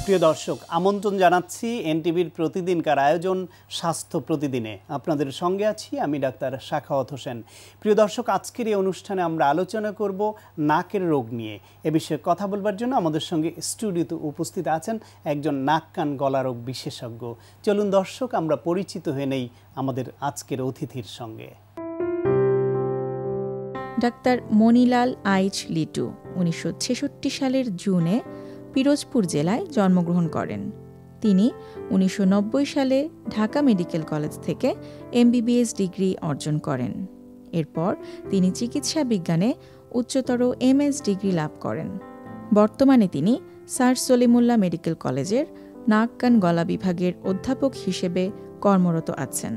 প্রিয় দর্শক, আমন্ত্রণ জানাচ্ছি এনটিভির প্রতিদিনকার আয়োজন স্বাস্থ্য প্রতিদিনে। আপনাদের সঙ্গে আছি আমি ডাক্তার সাখাওয়াত হোসেন। প্রিয় দর্শক, আজকের এই অনুষ্ঠানে আমরা আলোচনা করব নাকের রোগ নিয়ে। এ বিষয়ে কথা বলবার জন্য আমাদের সঙ্গে স্টুডিওতে উপস্থিত আছেন একজন নাক কান গলা রোগ বিশেষজ্ঞ। চলুন দর্শক, আমরা পরিচিত হয়ে নেই আমাদের আজকের অতিথির সঙ্গে। ডাক্তার মনিলাল আইচ লিটু 1966 সালের জুনে পিরোজপুর জেলায় জন্মগ্রহণ করেন। তিনি 1990 সালে ঢাকা মেডিকেল কলেজ থেকে এমবিবিএস ডিগ্রি অর্জন করেন। এরপর তিনি চিকিৎসা বিজ্ঞানে উচ্চতর এমএস ডিগ্রি লাভ করেন। বর্তমানে তিনি স্যার সলিমুল্লাহ মেডিকেল কলেজের নাক কান গলা বিভাগের অধ্যাপক হিসেবে কর্মরত আছেন।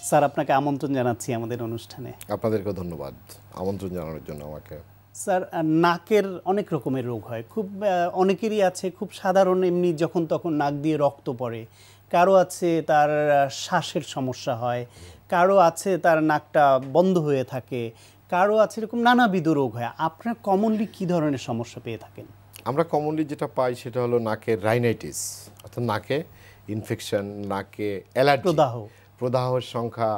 স্যার, আপনাকে আমন্ত্রণ জানাচ্ছি আমাদের অনুষ্ঠানে। আপনাদেরকে ধন্যবাদ আমন্ত্রণ জানানোর জন্য আমাকে। স্যার, নাকের অনেক রকমের রোগ হয়, খুব অনেকেরই আছে খুব সাধারণ, এমনি যখন তখন নাক দিয়ে রক্ত পড়ে। কারো আছে তার শ্বাসের সমস্যা হয়, কারো আছে তার নাকটা বন্ধ হয়ে থাকে, কারো আছে এরকম নানাবিধ রোগ হয়। আপনার কমনলি কী ধরনের সমস্যা পেয়ে থাকেন? আমরা কমনলি যেটা পাই সেটা হলো নাকের রাইনাইটিস, অর্থাৎ নাকে ইনফেকশন, নাকে অ্যালার্জি, প্রদাহের সংখ্যা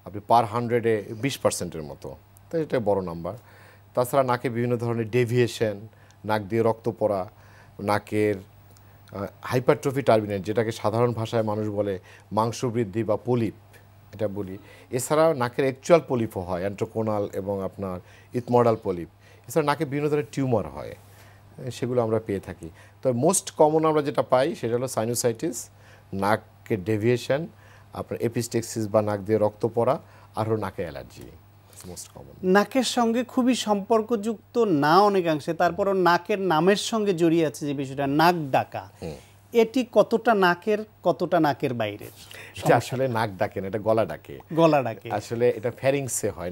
আপনি পার 100-এ 20%-এর মতো, তো এটা বড় নাম্বার। তাছাড়া নাকে বিভিন্ন ধরনের ডেভিয়েশন, নাক দিয়ে রক্ত পড়া, নাকের হাইপারট্রফি টার্বিনেট, যেটাকে সাধারণ ভাষায় মানুষ বলে মাংস বৃদ্ধি বা পলিপ, এটা বলি। এছাড়াও নাকের অ্যাকচুয়াল পলিপও হয়, অ্যান্ট্রোকোনাল এবং আপনার ইথমডাল পলিপ। এছাড়া নাকে বিভিন্ন ধরনের টিউমার হয়, সেগুলো আমরা পেয়ে থাকি। তো মোস্ট কমন আমরা যেটা পাই সেটা হলো সাইনোসাইটিস, নাকের ডেভিয়েশন, আপনার এপিস্টেক্সিস বা নাক দিয়ে রক্ত পড়া, আর হলো নাকে অ্যালার্জি। নাকের সঙ্গে খুবই সম্পর্কযুক্ত না অনেকাংশে, তারপরও নাকের নামের সঙ্গে জড়িয়ে আছে যে বিষয়টা নাক ডাকা। এটি কতটা নাকের কতটা নাকের বাইরের? এটা আসলে নাক ডাকে না, এটা গলা ডাকে। গলা ডাকে আসলে এটা ফ্যারিংসে হয়,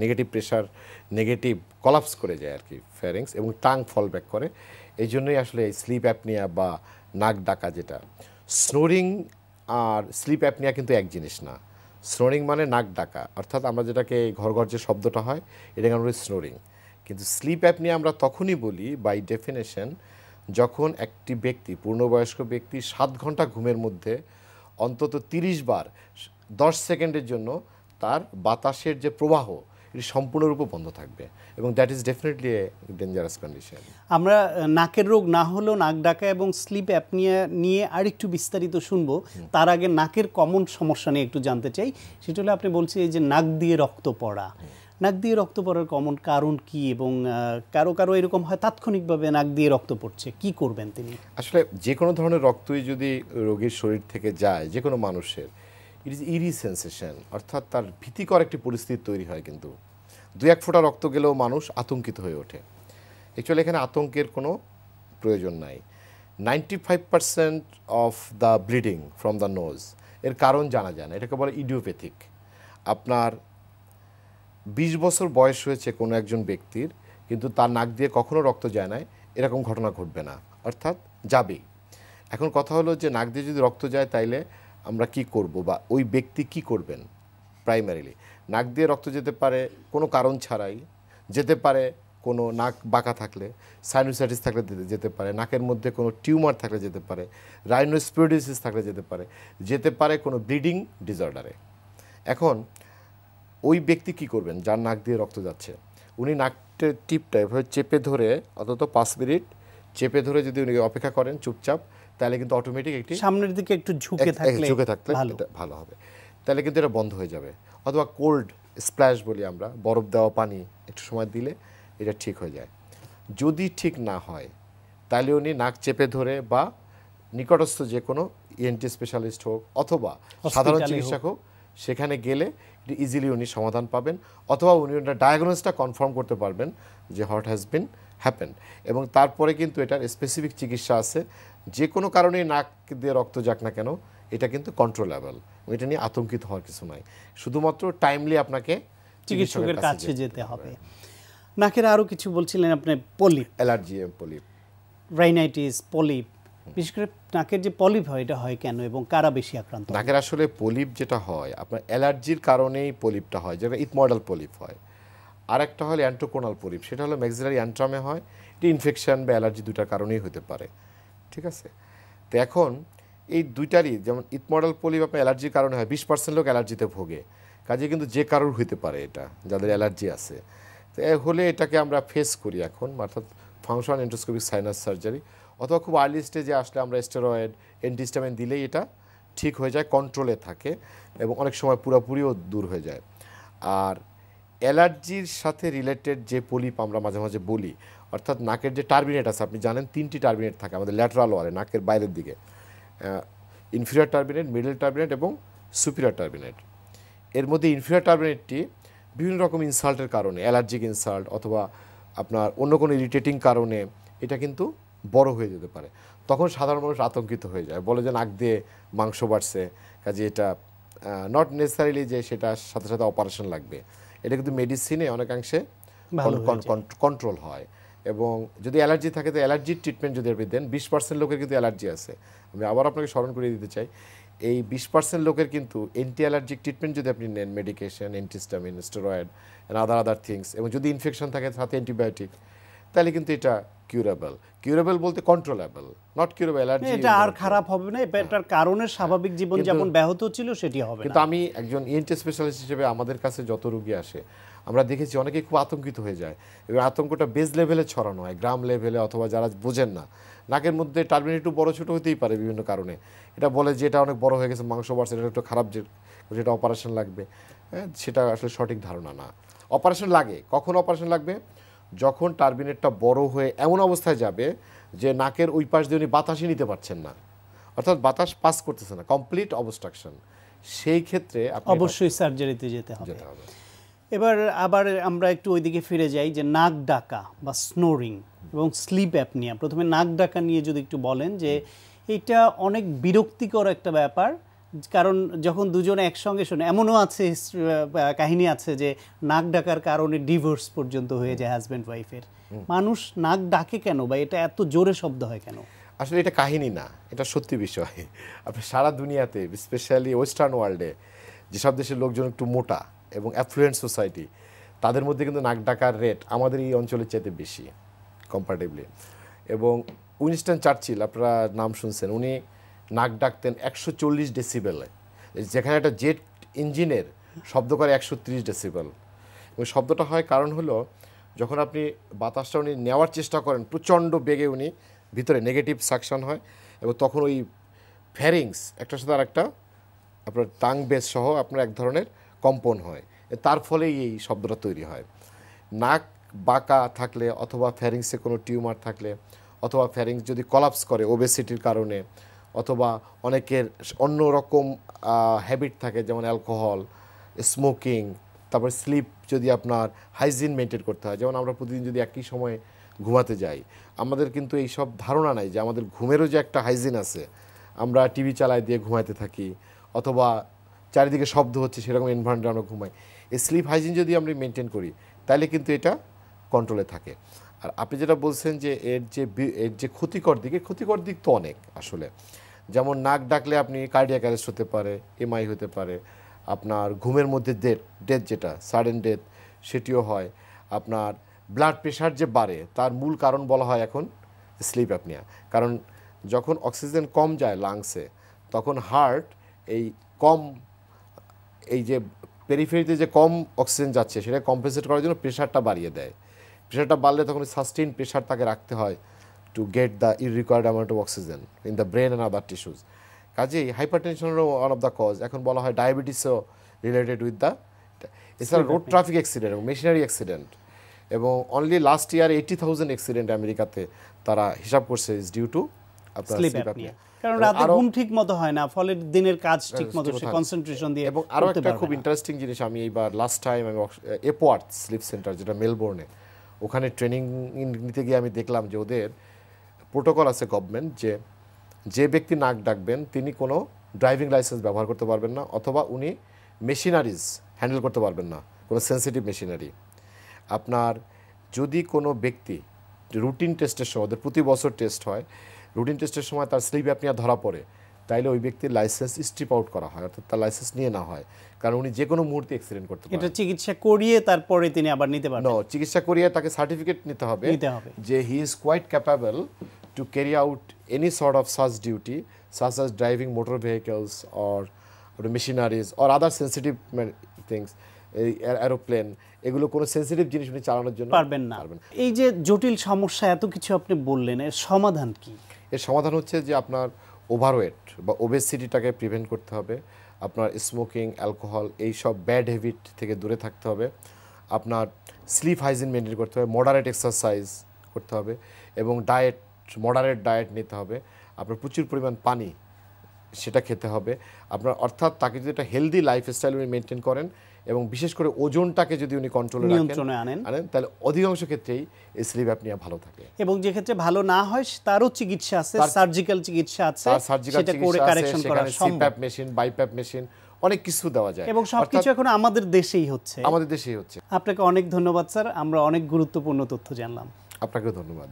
নেগেটিভ প্রেশার, নেগেটিভ কলাপস করে যায় আর কি ফ্যারিংস, এবং টাং ফল ব্যাক করে। এই জন্যই আসলে স্লিপ অ্যাপনিয়া বা নাক ডাকা, যেটা স্নোরিং আর স্লিপ অ্যাপনিয়া কিন্তু এক জিনিস না। স্নোরিং মানে নাক ডাকা, অর্থাৎ আমরা যেটাকে ঘর ঘর যে শব্দটা হয় এটাকে আমরা স্নোরিং। কিন্তু স্লিপ অ্যাপনিয়া আমরা তখনই বলি বাই ডেফিনেশন যখন একটি ব্যক্তি, পূর্ণবয়স্ক ব্যক্তি 7 ঘন্টা ঘুমের মধ্যে অন্তত 30 বার 10 সেকেন্ডের জন্য তার বাতাসের যে প্রবাহ এটি সম্পূর্ণরূপে বন্ধ থাকবে, এবং that is definitely a dangerous condition. আমরা নাকের রোগ না হলেও নাক ডাকা এবং স্লিপ অ্যাপনিয়া নিয়ে আরেকটু বিস্তারিত শুনবো। তার আগে নাকের কমন সমস্যা নিয়ে একটু জানতে চাই। সেটা হলো, আপনি বলছেন এই যে নাক দিয়ে রক্ত পড়া, নাক দিয়ে রক্ত পড়ার কমন কারণ কি, এবং কারো কারো এরকম হয় তাৎক্ষণিকভাবে নাক দিয়ে রক্ত পড়ছে, কি করবেন তিনি? আসলে যে কোনো ধরনের রক্তই যদি রোগীর শরীর থেকে যায়, যে কোনো মানুষের, ইট ইজ ইরি সেন্সেশন, অর্থাৎ তার ভীতিকর একটি পরিস্থিতি তৈরি হয়। কিন্তু 2-1 ফোঁটা রক্ত গেলেও মানুষ আতঙ্কিত হয়ে ওঠে। অ্যাকচুয়ালি এখানে আতঙ্কের কোনো প্রয়োজন নাই। 95% of the bleeding from the nose এর কারণ জানা যায় না, এটাকে বলে ইডিওপ্যাথিক। আপনার 20 বছর বয়স হয়েছে কোনো একজন ব্যক্তির, কিন্তু তার নাক দিয়ে কখনো রক্ত যায় না, এরকম ঘটনা ঘটবে না, অর্থাৎ যাবেই। এখন কথা হলো যে নাক দিয়ে যদি রক্ত যায় তাইলে আমরা কি করব, বা ওই ব্যক্তি কি করবেন? প্রাইমারিলি নাক দিয়ে রক্ত যেতে পারে কোনো কারণ ছাড়াই, যেতে পারে কোনো নাক বাঁকা থাকলে, সাইনোসাইটিস থাকলে যেতে পারে, নাকের মধ্যে কোনো টিউমার থাকলে যেতে পারে, রাইনোস্পিওডিসিস থাকলে যেতে পারে কোনো ব্লিডিং ডিসঅর্ডারে। এখন ওই ব্যক্তি কি করবেন যার নাক দিয়ে রক্ত যাচ্ছে? উনি নাকটের টিপটা এভাবে চেপে ধরে অন্তত 5 মিনিট চেপে ধরে যদি উনি অপেক্ষা করেন চুপচাপ, তাহলে কিন্তু অটোমেটিক একটি সামনের দিকে একটু ঝুঁকে থাকলে এটা ভালো হবে, তাহলে কিন্তু এটা বন্ধ হয়ে যাবে। অথবা কোল্ড স্প্ল্যাশ বলি আমরা, বরফ দেওয়া পানি একটু সময় দিলে এটা ঠিক হয়ে যায়। যদি ঠিক না হয় তাহলে উনি নাক চেপে ধরে বা নিকটস্থ যে কোনো ইএনটি স্পেশালিস্ট হোক অথবা সাধারণ চিকিৎসক হোক, সেখানে গেলে ইজিলি উনি সমাধান পাবেন, অথবা উনি ডায়াগনোসটা কনফার্ম করতে পারবেন যে হোয়াট হ্যাজ বিন হ্যাপেন, এবং তারপরে কিন্তু এটার স্পেসিফিক চিকিৎসা আছে। যে কোনো কারণেই নাক দিয়ে রক্ত যাক না কেন, এটা কিন্তু কন্ট্রোলেবল, এটা নিয়ে আতঙ্কিত হওয়ার কিছু নাই, শুধুমাত্র টাইমলি আপনাকে চিকিৎসকের কাছে যেতে হবে। নাকের আরও কিছু বলছিলেন আপনি, polyp, allergy, polyp, rhinitis, polyp, বিশেষ করে নাকের যে পলিপ হয় এটা হয় কেন এবং কারা বেশি আক্রান্ত? নাকের আসলে পলিপ যেটা হয় আপনার অ্যালার্জির কারণেই পলিপটা হয়, যেটা ইথমডাল পলিপ হয়। আর একটা হলো অ্যান্ট্রোকোনাল পলিপ, সেটা হলো ম্যাক্সিলারি অ্যান্ট্রামে হয়। এটি ইনফেকশন বা অ্যালার্জি দুটার কারণেই হতে পারে, ঠিক আছে। তো এখন এই দুইটারই, যেমন ইথ মডেল পলিপ আপনার অ্যালার্জির কারণে হয়, 20% লোক অ্যালার্জিতে ভোগে, কাজে কিন্তু যে কারোর হইতে পারে এটা, যাদের অ্যালার্জি আছে। তো হলে এটাকে আমরা ফেস করি এখন, অর্থাৎ ফাংশনাল এন্ডোস্কোপিক সাইনাস সার্জারি, অথবা খুব আর্লি স্টেজে আসলে আমরা স্টেরয়েড, অ্যান্টিহিস্টামিন দিলেই এটা ঠিক হয়ে যায়, কন্ট্রোলে থাকে এবং অনেক সময় পুরোপুরিও দূর হয়ে যায়। আর অ্যালার্জির সাথে রিলেটেড যে পলিপ আমরা মাঝে মাঝে বলি, অর্থাৎ নাকের যে টার্বিনেট আছে, আপনি জানেন 3টি টার্বিনেট থাকে আমাদের ল্যাটারাল ওয়ালে, নাকের বাইরের দিকে, ইনফিরিয়র টার্বিনেট, মিডল টার্বিনেট এবং সুপিরিয়র টার্বিনেট। এর মধ্যে ইনফিরিয়র টার্বিনেটটি বিভিন্ন রকম ইনসাল্টের কারণে, অ্যালার্জিক ইনসাল্ট অথবা আপনার অন্য কোনো ইরিটেটিং কারণে এটা কিন্তু বড় হয়ে যেতে পারে। তখন সাধারণ মানুষ আতঙ্কিত হয়ে যায়, বলে যে নাক দিয়ে মাংস বাড়ছে, কাজে এটা নট নেসেসারিলি যে সেটার সাথে সাথে অপারেশন লাগবে। এটা কিন্তু মেডিসিনে অনেকাংশে কন্ট্রোল হয়। এবং যদি অ্যালার্জি থাকে তো অ্যালার্জির ট্রিটমেন্ট যদি আপনি দেন, 20% লোকের কিন্তু অ্যালার্জি আছে। আমি আবার আপনাকে স্মরণ করিয়ে দিতে চাই, এই 20% লোকের কিন্তু অ্যান্টি অ্যালার্জিক ট্রিটমেন্ট যদি আপনি নেন, medication, antihistamine, steroid and other things, এবং যদি ইনফেকশন থাকে সাথে অ্যান্টিবায়োটিক, তাহলে কিন্তু এটা কিউরেবল বলতে কন্ট্রোলেবল, নট কিউরেবল। অ্যালার্জি এটা আর খারাপ হবে না, এটার কারণে স্বাভাবিক জীবন যেমন ব্যাহত ছিল সেটি হবে না। কিন্তু আমি একজন ইএনটি স্পেশালিস্ট হিসেবে আমাদের কাছে যত রোগী আসে, আমরা দেখেছি অনেকেই খুব আতঙ্কিত হয়ে যায়, এবং আতঙ্কটা বেজ লেভেলে ছড়ানো হয়, গ্রাম লেভেলে, অথবা যারা বোঝেন না, নাকের মধ্যে টার্বিনেট একটু বড় ছোটো হতেই পারে বিভিন্ন কারণে, এটা বলে যে এটা অনেক বড় হয়ে গেছে, মাংস বাড়ছে, এটা একটু খারাপ, যে সেটা অপারেশন লাগবে। হ্যাঁ, সেটা আসলে সঠিক ধারণা না। অপারেশন লাগে, কখন অপারেশন লাগবে? যখন টার্বিনেটটা বড় হয়ে এমন অবস্থায় যাবে যে নাকের ওই পাশ দিয়ে উনি বাতাসই নিতে পারছেন না, অর্থাৎ বাতাস পাস করতেছে না, কমপ্লিট অবস্ট্রাকশন, সেই ক্ষেত্রে অবশ্যই সার্জারিতে যেতে হবে। এবার আবার আমরা একটু ওইদিকে ফিরে যাই, যে নাক ডাকা বা স্নোরিং এবং স্লিপ অ্যাপনিয়া। প্রথমে নাক ডাকা নিয়ে যদি একটু বলেন, যে এটা অনেক বিরক্তিকর একটা ব্যাপার, কারণ যখন দুজনে একসঙ্গে শোনে, এমনও আছে, কাহিনী আছে যে নাক ডাকার কারণে ডিভোর্স পর্যন্ত হয়ে যায় হাজব্যান্ড ওয়াইফের। মানুষ নাক ডাকে কেন, বা এটা এত জোরে শব্দ হয় কেন? আসলে এটা কাহিনী না, এটা সত্যি বিষয়। আপনি সারা দুনিয়াতে, স্পেশালি ওয়েস্টার্ন ওয়ার্ল্ডে, যেসব দেশের লোকজন একটু মোটা এবং অ্যাফ্লুয়েন্ট সোসাইটি, তাদের মধ্যে কিন্তু নাক ডাকার রেট আমাদের এই অঞ্চলের চাইতে বেশি কম্পারেটিভলি। এবং উইনস্টন চার্চিল, আপনারা নাম শুনছেন, উনি নাক ডাকতেন 140 ডেসিবেলে, যেখানে একটা জেট ইঞ্জিনের শব্দ করে 130 ডেসিবেল। এবং শব্দটা হয় কারণ হলো, যখন আপনি বাতাসটা উনি নেওয়ার চেষ্টা করেন, প্রচণ্ড বেগে উনি ভিতরে নেগেটিভ সাকশন হয়, এবং তখন ওই ফ্যারিংস একটার সাথে আর একটা, আপনার টাং বেস সহ আপনার এক ধরনের কম্পন হয়, তার ফলেই এই শব্দটা তৈরি হয়। নাক বাঁকা থাকলে, অথবা ফ্যারিংসে কোনো টিউমার থাকলে, অথবা ফ্যারিংস যদি কলাপস করে ওবেসিটির কারণে, অথবা অনেকের অন্য রকম হ্যাবিট থাকে, যেমন অ্যালকোহল, স্মোকিং, তারপর স্লিপ, যদি আপনার হাইজিন মেনটেন করতে হয়, যেমন আমরা প্রতিদিন যদি একই সময়ে ঘুমাতে যাই, আমাদের কিন্তু এই সব ধারণা নাই যে আমাদের ঘুমেরও যে একটা হাইজিন আছে। আমরা টিভি চালায় দিয়ে ঘুমাইতে থাকি, অথবা চারিদিকে শব্দ হচ্ছে, সেরকম এনভায়রনমেন্টে আমরা ঘুমাই। এই স্লিপ হাইজিন যদি আমরা মেনটেন করি, তাহলে কিন্তু এটা কন্ট্রোলে থাকে। আর আপনি যেটা বলছেন যে এর যে ক্ষতিকর দিক তো অনেক আসলে। যেমন নাক ডাকলে আপনি কার্ডিয়াক অ্যারেস্ট হতে পারে, এমআই হতে পারে, আপনার ঘুমের মধ্যে ডেথ যেটা সাডেন ডেথ, সেটিও হয়। আপনার ব্লাড প্রেশার যে বাড়ে, তার মূল কারণ বলা হয় এখন স্লিপ অ্যাপনিয়া। কারণ যখন অক্সিজেন কম যায় লাংসে, তখন হার্ট এই যে পেরিফেরিতে যে কম অক্সিজেন যাচ্ছে, সেটা কম্পেনসেট করার জন্য প্রেশারটা বাড়িয়ে দেয়। প্রেশারটা বাড়লে তখন সাস্টেইন প্রেশার তাকে রাখতে হয় to get the required amount of oxygen in the brain and other tissues. কাজেই হাইপারটেনশনেরও ওয়ান অফ দ্য কজ। এখন বলা হয় ডায়াবেটিসও রিলেটেড উইথ দ্য, এছাড়া রোড ট্রাফিক অ্যাক্সিডেন্ট এবং মেশিনারি অ্যাক্সিডেন্ট, এবং অনলি লাস্ট ইয়ার 80,000 অ্যাক্সিডেন্ট আমেরিকাতে তারা হিসাব করছে ইজ ডিউ টু আপনার স্লিপ অ্যাপনিয়া। কারণ রাতে ঘুম ঠিক মতো হয় না, ফলে দিনের কাজ ঠিক মতো সে কনসেন্ট্রেশন দিয়ে। এবং আরও একটা খুব ইন্টারেস্টিং জিনিস, আমি এইবার লাস্ট টাইম আমি এপওয়ার্থ স্লিপ সেন্টার, যেটা মেলবোর্নে, ওখানে ট্রেনিং নিতে গিয়ে আমি দেখলাম যে ওদের প্রোটোকল আছে গভর্নমেন্ট, যে ব্যক্তি নাক ডাকবেন তিনি কোনো ড্রাইভিং লাইসেন্স ব্যবহার করতে পারবেন না, অথবা উনি মেশিনারিজ হ্যান্ডেল করতে পারবেন না, কোনো সেন্সিটিভ মেশিনারি। আপনার যদি কোনো ব্যক্তি রুটিন টেস্টের সময়, ওদের প্রতি বছর টেস্ট হয়, রুটিন টেস্টের সময় তার স্লিপ অ্যাপনিয়া ধরা পড়ে, তাইলে ওই ব্যক্তির লাইসেন্স স্ট্রিপ আউট করা হয়, অর্থাৎ তার লাইসেন্স নিয়ে না হয়, কারণ উনি যে কোনো মুহূর্তে অ্যাক্সিডেন্ট করতে পারেন। এটা চিকিৎসা করিয়ে তারপরে তিনি আবার নিতে পারবেন? চিকিৎসা করিয়ে তাকে সার্টিফিকেট নিতে হবে যে he is quite capable to carry out any sort of such duty such as driving motor vehicles or machineries or other sensitive things, aeroplane, এগুলো কোনো সেন্সিটিভ জিনিস উনি চালানোর জন্য পারবেন না। এই যে জটিল সমস্যা এত কিছু আপনি বললেন, এর সমাধান কি? এর সমাধান হচ্ছে যে আপনার ওভারওয়েট বা ওবেসিটিটাকে প্রিভেন্ট করতে হবে, আপনার স্মোকিং, অ্যালকোহল, এই সব ব্যাড হ্যাবিট থেকে দূরে থাকতে হবে, আপনার স্লিপ হাইজিন মেনটেন করতে হবে, মডারেট এক্সারসাইজ করতে হবে এবং মডারেট ডায়েট নিতে হবে, আপনার প্রচুর পরিমাণ পানি সেটা খেতে হবে আপনার। অর্থাৎ তাকে যদি একটা হেলদি লাইফস্টাইল উনি মেনটেন করেন এবং বিশেষ করে ওজনটাকে যদি উনি কন্ট্রোলে আনেন তাহলে অধিকাংশ ক্ষেত্রেই এই স্লিপ অ্যাপনিয়া ভালো থাকে। এবং যে ক্ষেত্রে ভালো না হয় তারও চিকিৎসা আছে, সার্জিক্যাল চিকিৎসা আছে, সেটা করে কারেকশন করা সম্ভব। সিপ্যাপ মেশিন, বাইপ্যাপ মেশিন, অনেক কিছু দেওয়া যায় এবং সবকিছু এখন আমাদের দেশেই হচ্ছে। আপনাকে অনেক ধন্যবাদ স্যার, আমরা অনেক গুরুত্বপূর্ণ তথ্য জানলাম। আপনাকেও ধন্যবাদ।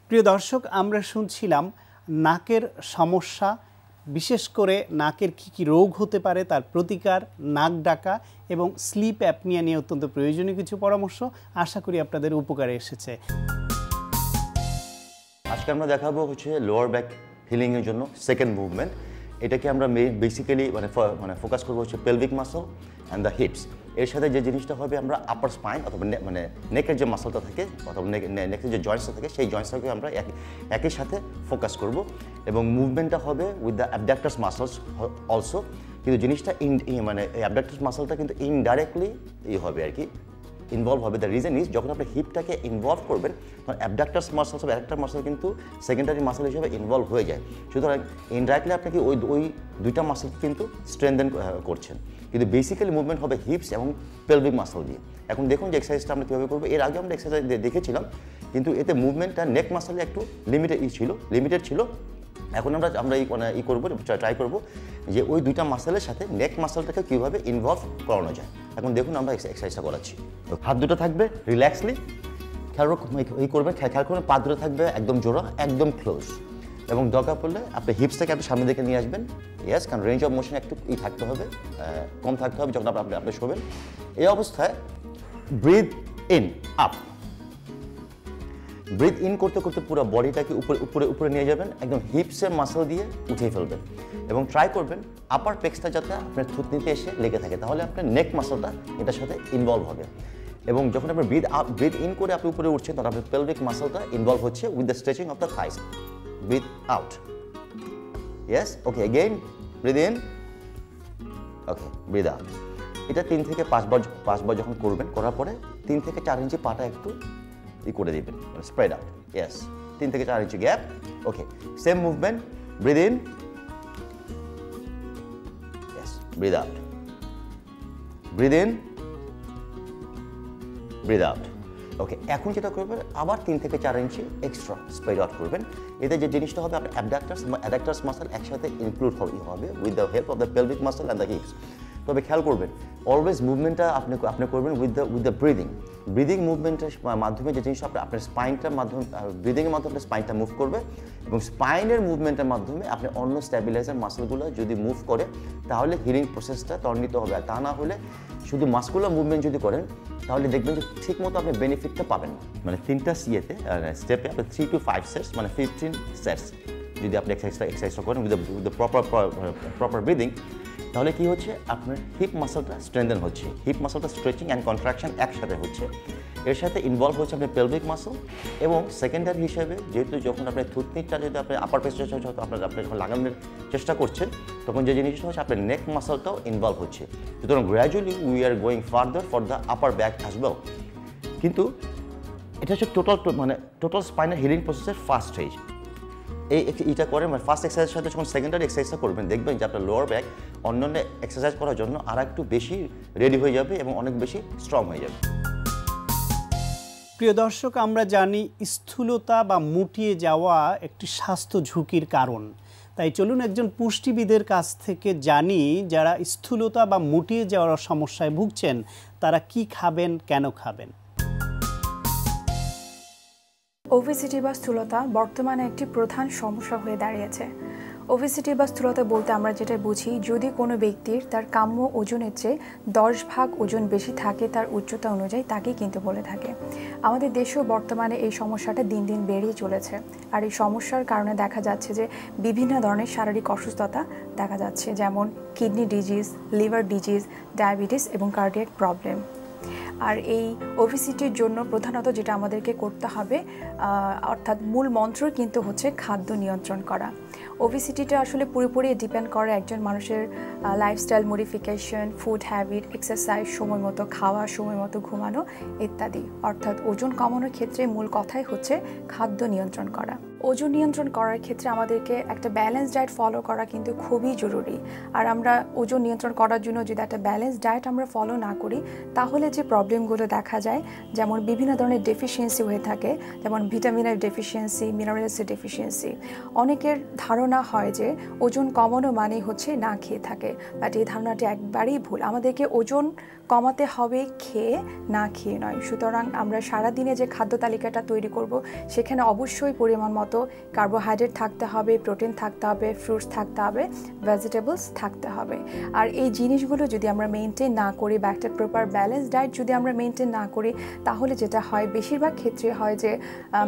প্রিয় দর্শক, আমরা শুনছিলাম নাকের সমস্যা, বিশেষ করে নাকের কী কী রোগ হতে পারে, তার প্রতিকার, নাক ডাকা এবং স্লিপ অ্যাপনিয়া নিয়ে অত্যন্ত প্রয়োজনীয় কিছু পরামর্শ। আশা করি আপনাদের উপকারে এসেছে। আজকে আমরা দেখাবো হচ্ছে লোয়ার ব্যাক হিলিংয়ের জন্য সেকেন্ড মুভমেন্ট। এটাকে আমরা বেসিক্যালি মানে ফোকাস করবো হচ্ছে পেলভিক মাসল অ্যান্ড দ্য হিপস। এর সাথে যে জিনিসটা হবে আমরা আপার স্পাইন অথবা মানে নেকের যে মাসলটা থাকে অথবা নেকের যে জয়েন্টসটা থাকে সেই জয়েন্টসটাকে আমরা একই সাথে ফোকাস করব এবং মুভমেন্টটা হবে উইথ দ্য অ্যাবডাক্টার্স মাসলস অলসো। কিন্তু জিনিসটা মানে এই অ্যাবডাক্টার্স মাসলটা কিন্তু ইনডাইরেক্টলি হবে আর কি, ইনভলভ হবে। দ্য রিজন ইজ যখন আপনি হিপটাকে ইনভলভ করবেন তখন অ্যাবডাক্টার্স মাসলস অফ অ্যাডাক্টার মাসল কিন্তু সেকেন্ডারি মাসল হিসেবে ইনভলভ হয়ে যায়। সুতরাং ইনডাইরেক্টলি আপনি কি ওই দুইটা মাসলকে কিন্তু স্ট্রেনথেন করছেন, কিন্তু বেসিক্যালি মুভমেন্ট হবে হিপস এবং পেলভিক মাসল দিয়ে। এখন দেখুন যে এক্সারসাইজটা আমরা কীভাবে করবো। এর আগে আমরা এক্সারসাইজ দেখেছিলাম, কিন্তু এতে মুভমেন্টটা নেক মাসলে একটু লিমিটেড ছিল। এখন আমরা করবো, ট্রাই করবো যে ওই দুইটা মাসলের সাথে নেক মাসলটাকে কীভাবে ইনভলভ করানো যায়। এখন দেখুন আমরা এক্সারসাইজটা করাচ্ছি। হাত দুটো থাকবে রিল্যাক্সলি, খেয়াল করবেন, খেয়াল করবেন পা দুটো থাকবে একদম জোড়া, একদম ক্লোজ, এবং দরকার পড়লে আপনি হিপসটাকে আপনি সামনে দিকে নিয়ে আসবেন। ইয়েস, কারণ রেঞ্জ অফ মোশন একটু থাকতে হবে, কম থাকতে হবে যখন আপনি শোবেন। এই অবস্থায় breathe in up, breathe in করতে করতে পুরো বডিটাকে উপরে নিয়ে যাবেন, একদম হিপসের মাসল দিয়ে উঠিয়ে ফেলবেন এবং ট্রাই করবেন আপার পেক্সটা যাতে আপনার থুতনিতে এসে লেগে থাকে, তাহলে আপনার নেক মাসলটা এটার সাথে ইনভলভ হবে। এবং যখন আপনি ব্রিথ ইন করে আপনি উপরে উঠছেন তখন আপনার পেলভিক মাসলটা ইনভলভ হচ্ছে with the stretching of the thighs. Breathe out. Yes, okay, again, breathe in. Okay, breathe out. এটা 3 থেকে 5 বার যখন করবেন, করার পরে 3 থেকে 4 ইঞ্চি পাটা একটু করে দিবেন, স্প্রেড আউট। ইয়েস, 3 থেকে 4 inch gap. Okay, same movement, breathe in, yes, breathe out, breathe in, breathe out. Okay, এখন যেটা করবেন আবার 3 থেকে 4 ইঞ্চি এক্সট্রা স্প্রেড আউট করবেন। এতে যে জিনিসটা হবে আপনার অ্যাডাক্টার্স মাসল একসাথে ইনক্লুড হবে with the help of the pelvic muscle and the hips. তবে খেয়াল করবেন অলওয়েজ মুভমেন্টটা আপনি করবেন উইথ দ্য ব্রিদিং মুভমেন্টের মাধ্যমে যে জিনিসটা আপনার স্পাইনটার মাধ্যমে ব্রিদিংয়ের মাধ্যমে আপনার স্পাইনটা মুভ করবে এবং স্পাইনের মুভমেন্টের মাধ্যমে আপনি অন্য স্ট্যাবিলাইজার মাসলগুলো যদি মুভ করে তাহলে হিলিং প্রসেসটা ত্বরান্বিত হবে। আর তা না হলে শুধু মাসকুলার মুভমেন্ট যদি করেন তাহলে দেখবেন যে ঠিক মতো আপনি বেনিফিটটা পাবেন না। মানে 3টা স্টেপে আপনি 3 to 5 সেটস মানে 15 সেটস যদি আপনি এক্সারসাইজটা করেন উইথ দ্য প্রপার ব্রিদিং, তাহলে কি হচ্ছে আপনার হিপ মাসলটা স্ট্রেনথেন হচ্ছে, হিপ মাসলটা স্ট্রেচিং অ্যান্ড কন্ট্রাকশন একসাথে হচ্ছে। এর সাথে ইনভলভ হচ্ছে আপনার পেলভিক মাসল এবং সেকেন্ডারি হিসেবে যেহেতু যখন আপনার থুতনিটা যদি আপনি আপার পেস্ট আপনি যখন লাগানোর চেষ্টা করছেন তখন যে জিনিসটা হচ্ছে আপনার নেক মাসলটাও ইনভলভ হচ্ছে। সুতরাং gradually we are going further for the upper back as well. কিন্তু এটা হচ্ছে টোটাল স্পাইনাল হিলিং প্রসেসের ফার্স্ট স্টেজ। এইটা করেন মানে ফার্স্ট এক্সারসাইজের সাথে যখন সেকেন্ডারি এক্সারসাইজটা করবেন দেখবেন যে আপনার লোয়ার ব্যাক অন্যান্য এক্সারসাইজ করার জন্য আর একটু বেশি রেডি হয়ে যাবে এবং অনেক বেশি স্ট্রং হয়ে যাবে। প্রিয় দর্শক, আমরা জানি স্থূলতা বা মুটিয়ে যাওয়া একটি স্বাস্থ্য ঝুঁকির কারণ। তাই চলুন একজন পুষ্টিবিদের কাছ থেকে জানি যারা স্থূলতা বা মুটিয়ে যাওয়ার সমস্যায় ভুগছেন তারা কি খাবেন, কেন খাবেন। ওবেসিটি বা স্থূলতা বর্তমানে একটি প্রধান সমস্যা হয়ে দাঁড়িয়েছে। ওবেসিটি বা স্থূলতা বলতে আমরা যেটা বুঝি, যদি কোনো ব্যক্তির তার কাম্য ওজনের চেয়ে 10 ভাগ ওজন বেশি থাকে তার উচ্চতা অনুযায়ী, তাকেই কিন্তু বলে থাকে। আমাদের দেশেও বর্তমানে এই সমস্যাটা দিন দিন বেড়েই চলেছে। আর এই সমস্যার কারণে দেখা যাচ্ছে যে বিভিন্ন ধরনের শারীরিক অসুস্থতা দেখা যাচ্ছে, যেমন kidney disease, liver disease, diabetes এবং কার্ডিয়াক প্রবলেম। আর এই ওবেসিটির জন্য প্রধানত যেটা আমাদেরকে করতে হবে, অর্থাৎ মূল মন্ত্র কিন্তু হচ্ছে খাদ্য নিয়ন্ত্রণ করা। ওবেসিটিটা আসলে পুরোপুরি ডিপেন্ড করে একজন মানুষের lifestyle modification, food habit, exercise, সময় মতো খাওয়া, সময় মতো ঘুমানো ইত্যাদি। অর্থাৎ ওজন কমানোর ক্ষেত্রে মূল কথাই হচ্ছে খাদ্য নিয়ন্ত্রণ করা। ওজন নিয়ন্ত্রণ করার ক্ষেত্রে আমাদেরকে একটা ব্যালেন্স ডায়েট ফলো করা কিন্তু খুবই জরুরি। আর আমরা ওজন নিয়ন্ত্রণ করার জন্য যদি একটা ব্যালেন্স ডায়েট আমরা ফলো না করি, তাহলে যে প্রবলেমগুলো দেখা যায়, যেমন বিভিন্ন ধরনের ডেফিসিয়েন্সি হয়ে থাকে, যেমন ভিটামিনের ডেফিসিয়েন্সি, মিনারেলসের ডেফিসিয়েন্সি। অনেকের ধারণা হয় যে ওজন কমানো মানেই হচ্ছে না খেয়ে থাকে, বাট এই ধারণাটি একবারেই ভুল। আমাদেরকে ওজন কমাতে হবে খেয়ে, না খেয়ে নয়। সুতরাং আমরা সারাদিনে যে খাদ্য তালিকাটা তৈরি করব, সেখানে অবশ্যই পরিমাণ মতো কার্বোহাইড্রেট থাকতে হবে, প্রোটিন থাকতে হবে, ফ্রুটস থাকতে হবে, ভেজিটেবলস থাকতে হবে। আর এই জিনিসগুলো যদি আমরা মেনটেন না করি বা একটা প্রপার ব্যালেন্স ডায়েট যদি আমরা মেনটেন না করি, তাহলে যেটা হয়, বেশিরভাগ ক্ষেত্রে হয় যে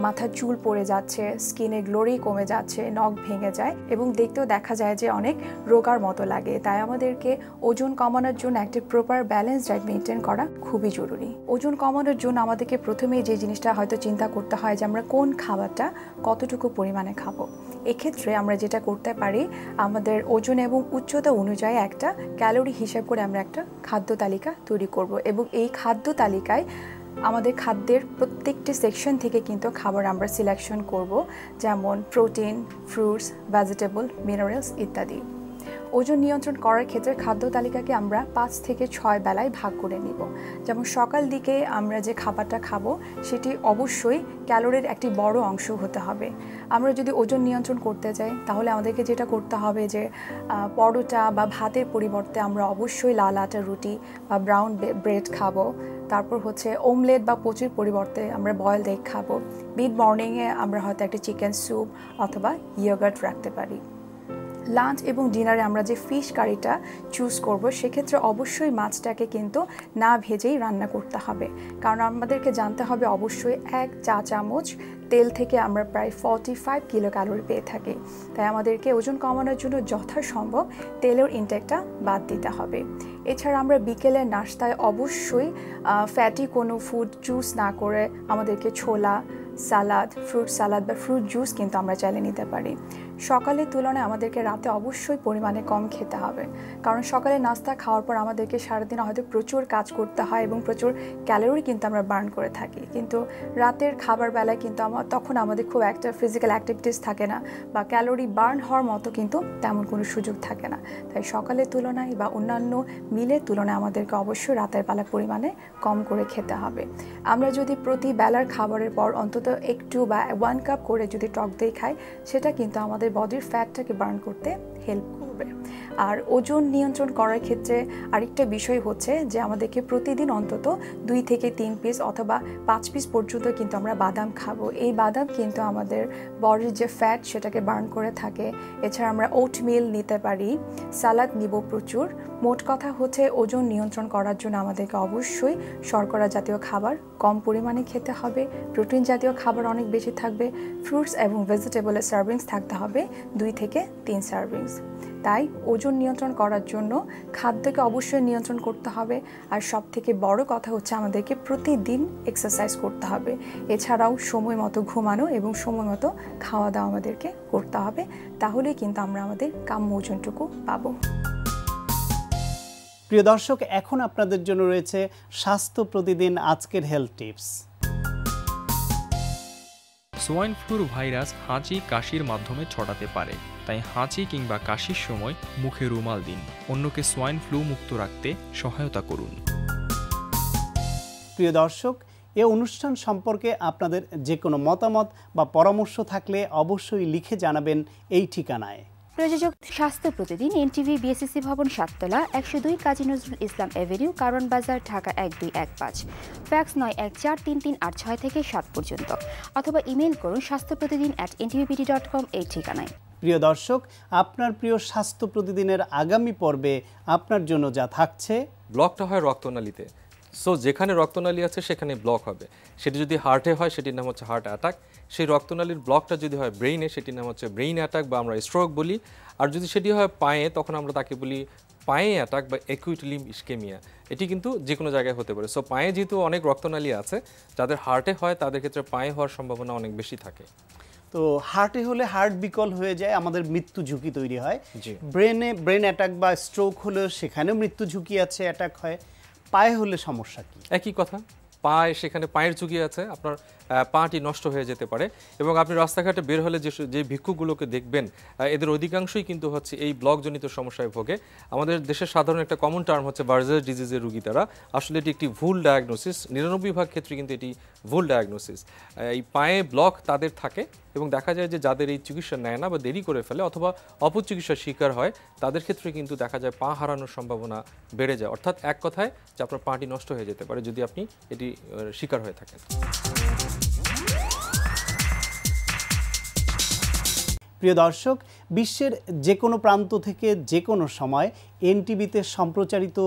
মাথার চুল পড়ে যাচ্ছে, স্কিনের গ্লোরি কমে যাচ্ছে, নখ ভেঙে যায় এবং দেখতেও দেখা যায় যে অনেক রোগার মতো লাগে। তাই আমাদেরকে ওজন কমানোর জন্য একটা প্রপার ব্যালেন্স ডায়েট মেনটেন করা খুবই জরুরি। ওজন কমানোর জন্য আমাদেরকে প্রথমেই যে জিনিসটা হয়তো চিন্তা করতে হয় যে আমরা কোন খাবারটা কতটুকু পরিমাণে খাবো। এক্ষেত্রে আমরা যেটা করতে পারি, আমাদের ওজন এবং উচ্চতা অনুযায়ী একটা ক্যালোরি হিসাব করে আমরা একটা খাদ্য তালিকা তৈরি করব এবং এই খাদ্য তালিকায় আমাদের খাদ্যের প্রত্যেকটি সেকশন থেকে কিন্তু খাবার আমরা সিলেকশন করব, যেমন প্রোটিন, ফ্রুটস, ভেজিটেবল, মিনারেলস ইত্যাদি। ওজন নিয়ন্ত্রণ করার ক্ষেত্রে খাদ্য তালিকাকে আমরা 5 থেকে 6 বেলায় ভাগ করে নিব। যেমন সকাল দিকে আমরা যে খাবারটা খাবো, সেটি অবশ্যই ক্যালোরির একটি বড় অংশ হতে হবে। আমরা যদি ওজন নিয়ন্ত্রণ করতে চাই, তাহলে আমাদেরকে যেটা করতে হবে যে পরোটা বা ভাতের পরিবর্তে আমরা অবশ্যই লাল আটার রুটি বা ব্রাউন ব্রেড খাবো। তারপর হচ্ছে অমলেট বা পচির পরিবর্তে আমরা বয়েলড এগ খাবো। মিড মর্নিংয়ে আমরা হয়তো একটা চিকেন স্যুপ অথবা ইয়োগার্ট রাখতে পারি। লাঞ্চ এবং ডিনারে আমরা যে ফিশ কারিটা চুজ করব, সেক্ষেত্রে অবশ্যই মাছটাকে কিন্তু না ভেজেই রান্না করতে হবে, কারণ আমাদেরকে জানতে হবে অবশ্যই 1 চা চামচ তেল থেকে আমরা প্রায় 45 কিলো ক্যালোরি পেয়ে থাকি। তাই আমাদেরকে ওজন কমানোর জন্য যথাসম্ভব তেলের ইনটেকটা বাদ দিতে হবে। এছাড়া আমরা বিকেলের নাস্তায় অবশ্যই ফ্যাটি কোনো ফুড চুজ না করে আমাদেরকে ছোলা, সালাদ, ফ্রুট সালাদ বা ফ্রুট জুস কিন্তু আমরা চালিয়ে নিতে পারি। সকালের তুলনায় আমাদেরকে রাতে অবশ্যই পরিমাণে কম খেতে হবে, কারণ সকালে নাস্তা খাওয়ার পর আমাদেরকে সারাদিন হয়তো প্রচুর কাজ করতে হয় এবং প্রচুর ক্যালোরি কিন্তু আমরা বার্ন করে থাকি। কিন্তু রাতের খাবার বেলায় কিন্তু তখন আমাদের খুব একটা ফিজিক্যাল অ্যাক্টিভিটিস থাকে না বা ক্যালোরি বার্ন হওয়ার মতো কিন্তু তেমন কোনো সুযোগ থাকে না। তাই সকালের তুলনায় বা অন্যান্য মিলের তুলনায় আমাদেরকে অবশ্যই রাতের বেলা পরিমাণে কম করে খেতে হবে। আমরা যদি প্রতি বেলার খাবারের পর অন্তত একটু বা 1 কাপ করে যদি টক দই খাই, সেটা কিন্তু আমাদের বডির ফ্যাটটাকে বার্ন করতে হেল্প করবে। আর ওজন নিয়ন্ত্রণ করার ক্ষেত্রে আরেকটা বিষয় হচ্ছে যে আমাদেরকে প্রতিদিন অন্তত 2 থেকে 3 পিস অথবা 5 পিস পর্যন্ত কিন্তু আমরা বাদাম খাবো। এই বাদাম কিন্তু আমাদের বডির যে ফ্যাট সেটাকে বার্ন করে থাকে। এছাড়া আমরা ওটমিল নিতে পারি, সালাদ নিব প্রচুর। মোট কথা হচ্ছে ওজন নিয়ন্ত্রণ করার জন্য আমাদেরকে অবশ্যই শর্করা জাতীয় খাবার কম পরিমাণে খেতে হবে, প্রোটিন জাতীয় খাবার অনেক বেশি থাকবে, ফ্রুটস এবং ভেজিটেবলের সার্ভিংস থাকতে হবে 2 থেকে 3 সার্ভিংস। তাই ওজন নিয়ন্ত্রণ করার জন্য খাদ্যকে অবশ্যই নিয়ন্ত্রণ করতে হবে। আর সবথেকে বড় কথা হচ্ছে আমাদেরকে প্রতিদিন এক্সারসাইজ করতে হবে। এছাড়াও সময় মতো ঘুমানো এবং সময় মতো খাওয়া দাওয়া আমাদেরকে করতে হবে, তাহলেই কিন্তু আমরা আমাদের কাম্য ওজনটুকু পাবো। প্রিয় দর্শক, এখন আপনাদের জন্য রয়েছে স্বাস্থ্য প্রতিদিন আজকের health tips. Swine floor virus হাঁচি কাশির মাধ্যমে ছড়াতে পারে, তাই হাঁচি কিংবা কাশির সময় মুখে রুমাল দিন। অন্যকে সোয়াইন ফ্লু মুক্ত রাখতে সহায়তা করুন। প্রিয় দর্শক, এই অনুষ্ঠান সম্পর্কে আপনাদের যে কোনো মতামত বা পরামর্শ থাকলে অবশ্যই লিখে জানাবেন এই ঠিকানায়। প্রযোজক স্বাস্থ্য প্রতিদিন, এনটিভি, বিএসসি ভবন, 7 তলা, 102 কাজী নজরুল ইসলাম এভিনিউ, কারণ বাজার, ঢাকা 1215। ফ্যাক্স 914338 থেকে 7 পর্যন্ত, অথবা ইমেল করুন স্বাস্থ্যপ্রতিদিন@ntvpd.com এই ঠিকানায়। প্রিয় দর্শক, আপনার প্রিয় স্বাস্থ্য প্রতিদিনের আগামী পর্বে আপনার জন্য যা থাকছে। ব্লকটা হয় রক্তনালীতে, সো যেখানে রক্তনালী আছে সেখানে ব্লক হবে। সেটি যদি হার্টে হয় সেটির নাম হচ্ছে হার্ট অ্যাটাক। সেই রক্তনালীর ব্লকটা যদি হয় ব্রেইনে সেটির নাম হচ্ছে ব্রেইন অ্যাটাক বা আমরা স্ট্রোক বলি। আর যদি সেটি হয় পায়ে, তখন আমরা তাকে বলি পায়ে অ্যাটাক বা অ্যাকিউট লিম্ব ইসকেমিয়া। এটি কিন্তু যে কোনো জায়গায় হতে পারে। সো পায়ে যেহেতু অনেক রক্তনালী আছে, যাদের হার্টে হয় তাদের ক্ষেত্রে পায়ে হওয়ার সম্ভাবনা অনেক বেশি থাকে। তো হার্টে হলে হার্ট বিকল হয়ে যায়, আমাদের মৃত্যু ঝুঁকি তৈরি হয়। জি। ব্রেন অ্যাটাক বা স্ট্রোক হলেও সেখানেও মৃত্যু ঝুঁকি আছে, অ্যাটাক হয়। পায়ে হলে সমস্যা কি? একই কথা, পায়ে সেখানে পায়ের ঝুঁকি আছে, আপনার পাটি নষ্ট হয়ে যেতে পারে। এবং আপনি রাস্তাঘাটে বের হলে যে ভিক্ষুকগুলোকে দেখবেন, এদের অধিকাংশই কিন্তু হচ্ছে এই ব্লকজনিত সমস্যায় ভোগে। আমাদের দেশের সাধারণ একটা কমন টার্ম হচ্ছে বার্জার ডিজিজের রুগী তারা। আসলে এটি একটি ভুল ডায়াগনোসিস, 99% ক্ষেত্রে কিন্তু এটি ভুল ডায়াগনোসিস। এই পায়ে ব্লক তাদের থাকে এবং দেখা যায় যে যাদের এই চিকিৎসা নেয় না বা দেরি করে ফেলে অথবা অপচিকিৎসার শিকার হয়, তাদের ক্ষেত্রে কিন্তু দেখা যায় পা হারানোর সম্ভাবনা বেড়ে যায়। অর্থাৎ এক কথায় যে আপনার পাটি নষ্ট হয়ে যেতে পারে যদি আপনি এটি শিকার হয়ে থাকেন। প্রিয় দর্শক, বিশ্বের যে কোনো প্রান্ত থেকে যে কোনো সময় এনটিভিতে সম্প্রচারিত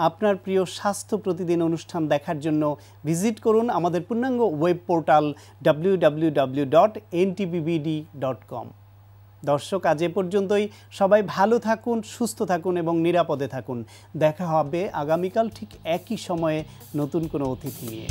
আপনার প্রিয় স্বাস্থ্য প্রতিদিন অনুষ্ঠান দেখার জন্য ভিজিট করুন আমাদের পূর্ণাঙ্গ ওয়েব পোর্টাল www.ntvbd.com। দর্শক, আজ এ পর্যন্তই। সবাই ভালো থাকুন, সুস্থ থাকুন এবং নিরাপদে থাকুন। দেখা হবে আগামীকাল ঠিক একই সময়ে নতুন কোনো অতিথি নিয়ে।